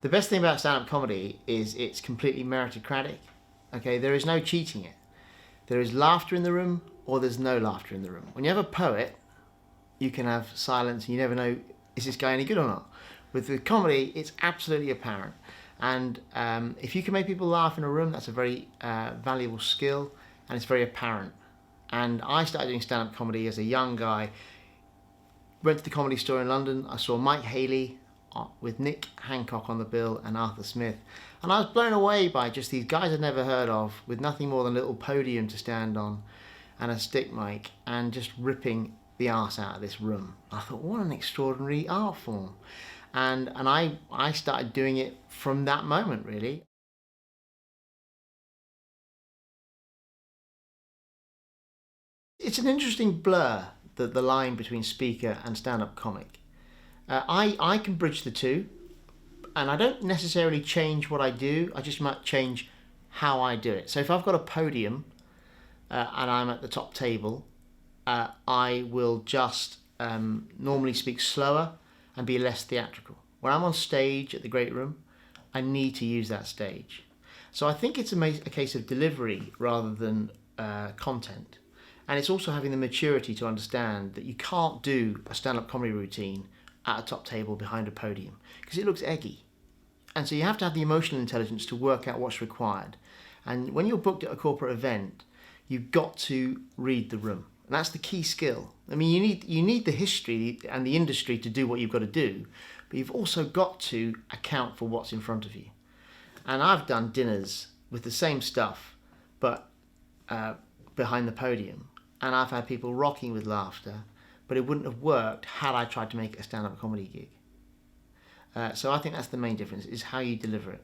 The best thing about stand-up comedy is it's completely meritocratic. Okay, there is no cheating it. There is laughter in the room or there's no laughter in the room. When you have a poet, you can have silence and you never know, is this guy any good or not? With the comedy, it's absolutely apparent. And if you can make people laugh in a room, that's a very valuable skill and it's very apparent. And I started doing stand-up comedy as a young guy. Went to the Comedy Store in London. I saw Mike Haley with Nick Hancock on the bill and Arthur Smith. And I was blown away by just these guys I'd never heard of with nothing more than a little podium to stand on and a stick mic and just ripping the arse out of this room. I thought, what an extraordinary art form. And I started doing it from that moment, really. It's an interesting blur, the line between speaker and stand-up comic. I can bridge the two, and I don't necessarily change what I do, I just might change how I do it. So if I've got a podium and I'm at the top table, I will just normally speak slower and be less theatrical. When I'm on stage at the Great Room, I need to use that stage. So I think it's a case of delivery rather than content. And it's also having the maturity to understand that you can't do a stand-up comedy routine at a top table behind a podium because it looks eggy. And so you have to have the emotional intelligence to work out what's required. And when you're booked at a corporate event, you've got to read the room. And that's the key skill. I mean, you need the history and the industry to do what you've got to do, but you've also got to account for what's in front of you. And I've done dinners with the same stuff, but behind the podium. And I've had people rocking with laughter, but it wouldn't have worked had I tried to make a stand-up comedy gig. So I think that's the main difference, is how you deliver it.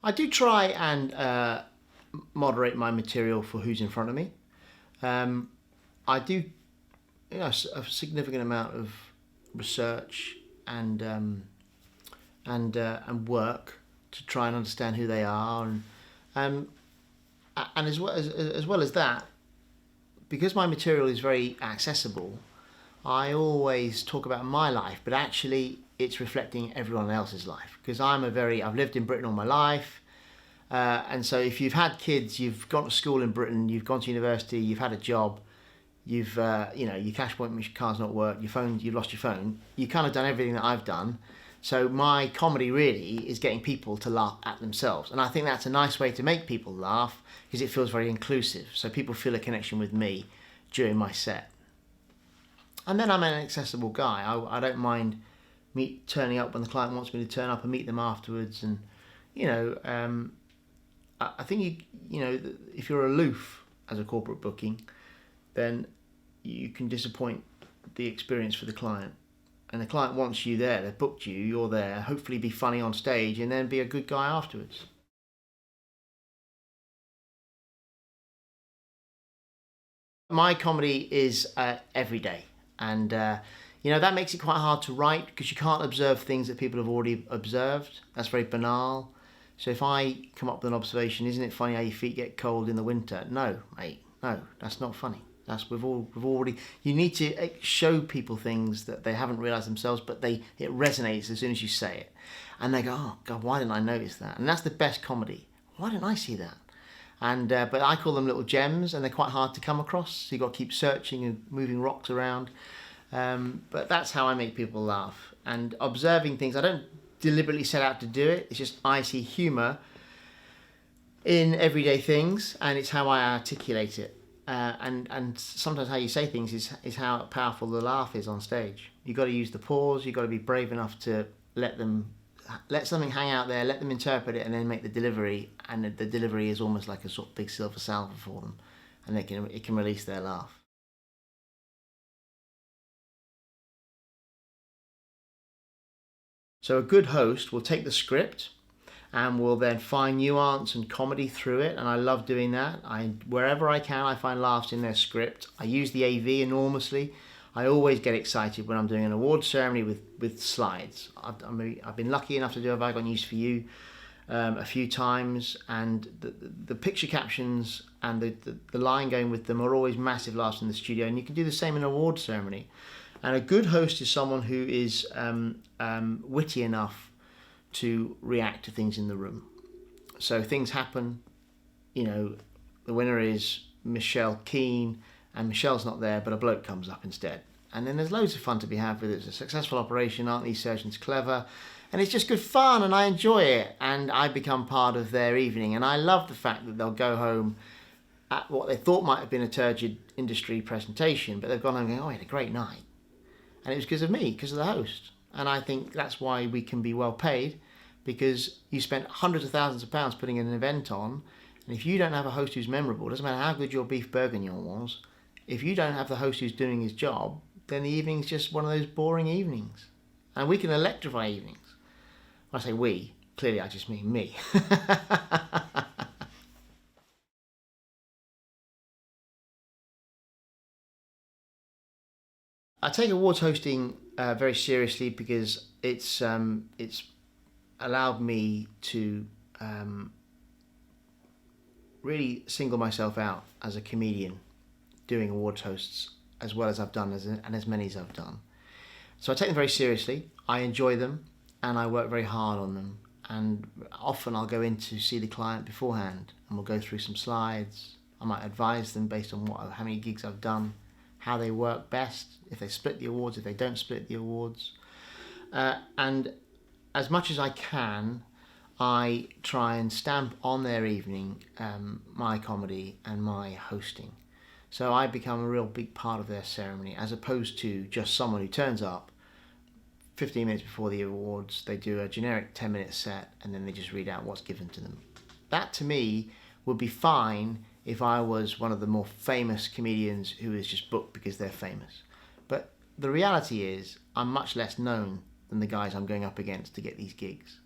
I do try and moderate my material for who's in front of me. I do a significant amount of research and work to try and understand who they are, and as well as that, because my material is very accessible, I always talk about my life, but actually it's reflecting everyone else's life. Because I've lived in Britain all my life, and so if you've had kids, you've gone to school in Britain, you've gone to university, you've had a job, you've your cash point card's not worked, you've lost your phone, you've kind of done everything that I've done. So my comedy really is getting people to laugh at themselves. And I think that's a nice way to make people laugh because it feels very inclusive. So people feel a connection with me during my set. And then I'm an accessible guy. I don't mind me turning up when the client wants me to turn up and meet them afterwards. And, I think, if you're aloof as a corporate booking, then you can disappoint the experience for the client. And the client wants you there, they've booked you, you're there, hopefully be funny on stage and then be a good guy afterwards. My comedy is every day, and that makes it quite hard to write because you can't observe things that people have already observed. That's very banal. So if I come up with an observation, isn't it funny how your feet get cold in the winter? No, mate, no, that's not funny. We've already. You need to show people things that they haven't realised themselves, but it resonates as soon as you say it, and they go, "Oh God, why didn't I notice that?" And that's the best comedy. Why didn't I see that? And but I call them little gems, and they're quite hard to come across. So you got to keep searching and moving rocks around. But that's how I make people laugh and observing things. I don't deliberately set out to do it. It's just I see humour in everyday things, and it's how I articulate it. And sometimes how you say things is how powerful the laugh is on stage. You've got to use the pause, you've got to be brave enough to let something hang out there, let them interpret it, and then make the delivery, and the delivery is almost like a sort of big silver salver for them, and it can release their laugh. So a good host will take the script and will then find nuance and comedy through it, and I love doing that. Wherever I can, I find laughs in their script. I use the AV enormously. I always get excited when I'm doing an award ceremony with slides. I've been lucky enough to do a Bag on News for You a few times, and the picture captions and the line going with them are always massive laughs in the studio, and you can do the same in an award ceremony. And a good host is someone who is witty enough to react to things in the room. So things happen, the winner is Michelle Keane, and Michelle's not there, but a bloke comes up instead. And then there's loads of fun to be had with it. It's a successful operation, aren't these surgeons clever? And it's just good fun, and I enjoy it, and I become part of their evening. And I love the fact that they'll go home at what they thought might have been a turgid industry presentation, but they've gone home going, oh, I had a great night. And it was because of me, because of the host. And I think that's why we can be well paid, because you spent hundreds of thousands of pounds putting an event on, and if you don't have a host who's memorable, it doesn't matter how good your beef bourguignon was, if you don't have the host who's doing his job, then the evening's just one of those boring evenings. And we can electrify evenings. When I say we, clearly I just mean me. I take awards hosting very seriously because it's allowed me to really single myself out as a comedian doing awards hosts as well as I've done and as many as I've done. So I take them very seriously, I enjoy them, and I work very hard on them. And often I'll go in to see the client beforehand and we'll go through some slides. I might advise them based on how many gigs I've done, how they work best, if they split the awards, if they don't split the awards. And as much as I can, I try and stamp on their evening my comedy and my hosting. So I become a real big part of their ceremony, as opposed to just someone who turns up 15 minutes before the awards, they do a generic 10-minute set, and then they just read out what's given to them. That, to me, would be fine if I was one of the more famous comedians who is just booked because they're famous. But the reality is, I'm much less known than the guys I'm going up against to get these gigs.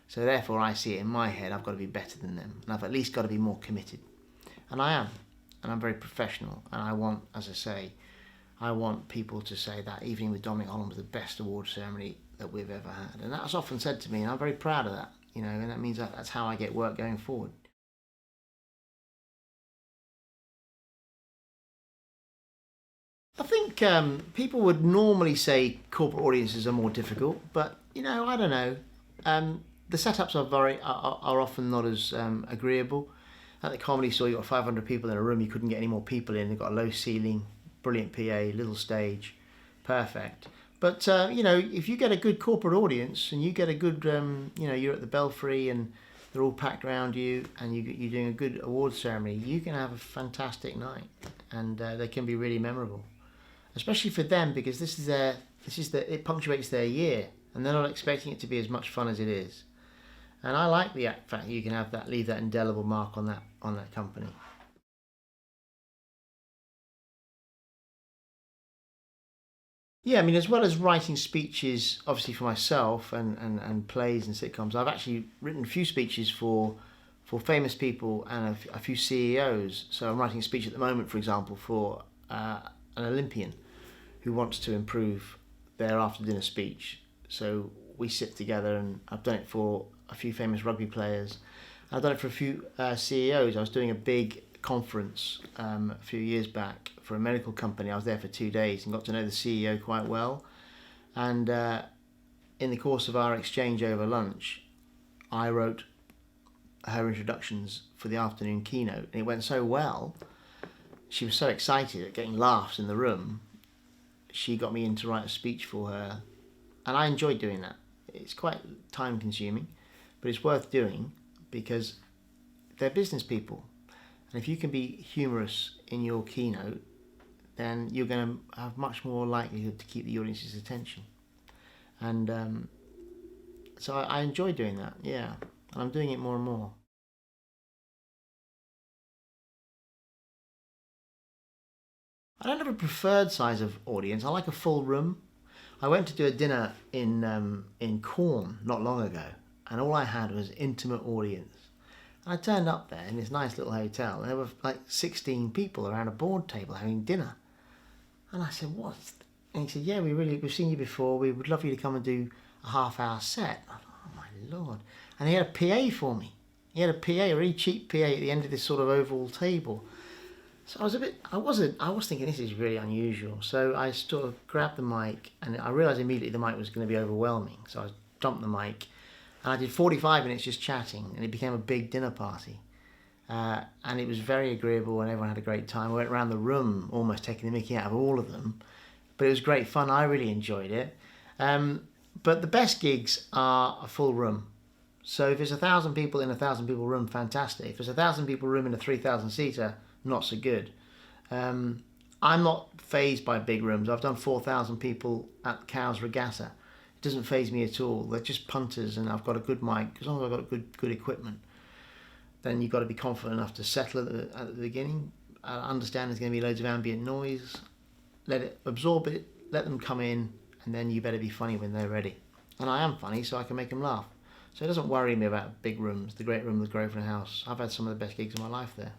So therefore, I see it in my head, I've got to be better than them, and I've at least got to be more committed. And I am. And I'm very professional, and I want, as I say, I want people to say that evening with Dominic Holland was the best award ceremony that we've ever had. And that's often said to me, and I'm very proud of that, and that means that's how I get work going forward. I think people would normally say corporate audiences are more difficult, but, I don't know. The setups are often not as agreeable. At the Comedy Store, you got 500 people in a room. You couldn't get any more people in. They've got a low ceiling, brilliant PA, little stage, perfect. But if you get a good corporate audience and you get a good, you're at the Belfry and they're all packed around you, and you're doing a good awards ceremony, you can have a fantastic night, and they can be really memorable, especially for them, because it punctuates their year, and they're not expecting it to be as much fun as it is. And I like the fact that you can leave that indelible mark on that company. Yeah, as well as writing speeches, obviously for myself and plays and sitcoms, I've actually written a few speeches for famous people and a few CEOs. So I'm writing a speech at the moment, for example, for an Olympian who wants to improve their after-dinner speech. So we sit together, and I've done it for a few famous rugby players. I've done it for a few CEOs. I was doing a big conference a few years back for a medical company. I was there for 2 days and got to know the CEO quite well. And in the course of our exchange over lunch, I wrote her introductions for the afternoon keynote. And it went so well. She was so excited at getting laughs in the room. She got me in to write a speech for her. And I enjoyed doing that. It's quite time consuming, but it's worth doing because they're business people. And if you can be humorous in your keynote, then you're going to have much more likelihood to keep the audience's attention. And so I enjoy doing that, yeah. And I'm doing it more and more. I don't have a preferred size of audience. I like a full room. I went to do a dinner in Corn not long ago, and all I had was intimate audience. And I turned up there in this nice little hotel, and there were like 16 people around a board table having dinner. And I said, "What?" And he said, "Yeah, we've seen you before. We would love you to come and do a half-hour set." I thought, "Oh my Lord!" And he had a PA for me. He had a PA, a really cheap PA, at the end of this sort of oval table. So I was thinking this is really unusual. So I sort of grabbed the mic and I realised immediately the mic was going to be overwhelming. So I dumped the mic and I did 45 minutes just chatting and it became a big dinner party. And it was very agreeable and everyone had a great time. I went around the room almost taking the mickey out of all of them. But it was great fun. I really enjoyed it. But the best gigs are a full room. So if there's 1,000 people in a 1,000 people room, fantastic. If there's 1,000 people room in a 3,000 seater, not so good. I'm not fazed by big rooms. I've done 4,000 people at Cowes Regatta. It doesn't faze me at all. They're just punters and I've got a good mic. As long as I've got good equipment, then you've got to be confident enough to settle at the beginning. Understand there's going to be loads of ambient noise. Let it absorb it, let them come in, and then you better be funny when they're ready. And I am funny, so I can make them laugh. So it doesn't worry me about big rooms. The great room with Grosvenor House. I've had some of the best gigs of my life there.